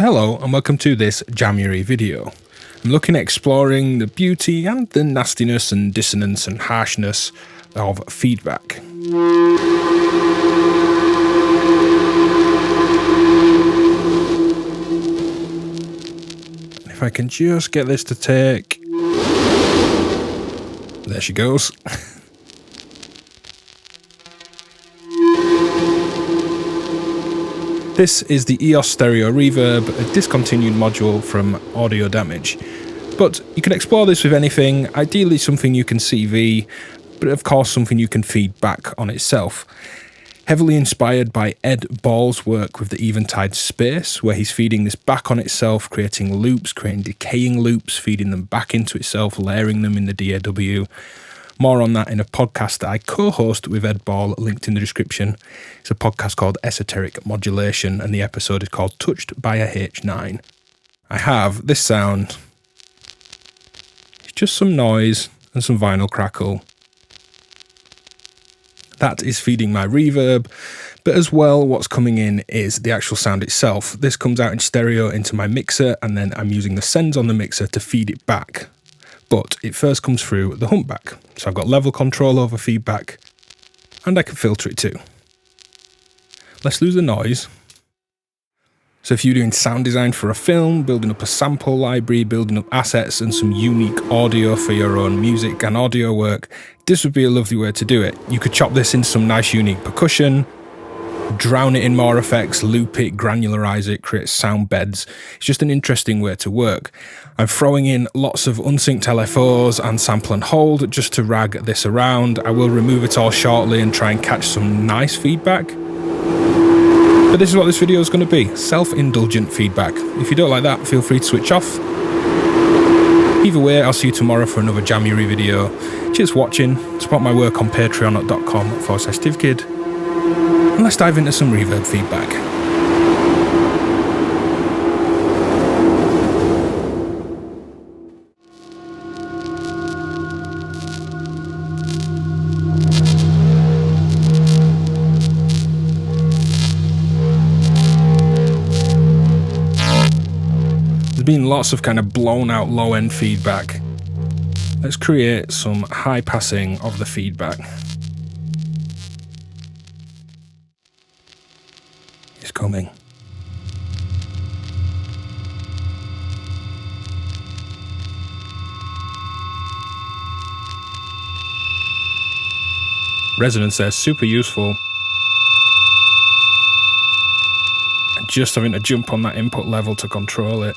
So hello and welcome to this JAMUARY video. I'm looking at exploring the beauty and the nastiness and dissonance and harshness of feedback. If I can just get this to take... There she goes. This is the EOS stereo reverb, a discontinued module from Audio Damage. But you can explore this with anything, ideally something you can CV, but of course something you can feed back on itself. Heavily inspired by Ed Ball's work with the Eventide space, where he's feeding this back on itself, creating loops, creating decaying loops, feeding them back into itself, layering them in the DAW. More on that in a podcast that I co-host with Ed Ball, linked in the description. It's a podcast called Esoteric Modulation, and the episode is called Touched by a H9. I have this sound. It's just some noise and some vinyl crackle. That is feeding my reverb, but as well what's coming in is the actual sound itself. This comes out in stereo into my mixer, and then I'm using the sends on the mixer to feed it back. But it first comes through the humpback. So I've got level control over feedback, and I can filter it too. Let's lose the noise. So if you're doing sound design for a film, building up a sample library, building up assets and some unique audio for your own music and audio work, this would be a lovely way to do it. You could chop this in some nice unique percussion, drown it in more effects, loop it, granularize it, create sound beds. It's just an interesting way to work. I'm throwing in lots of unsynced LFOs and sample and hold just to rag this around. I will remove it all shortly and try and catch some nice feedback. But this is what this video is going to be, self-indulgent feedback. If you don't like that, feel free to switch off. Either way, I'll see you tomorrow for another JAMUARY video. Cheers for watching. Support my work on patreon.com/DivKid. And let's dive into some reverb feedback. There's been lots of kind of blown out low end feedback. Let's create some high passing of the feedback. It's coming. Resonance there, super useful. And just having to jump on that input level to control it.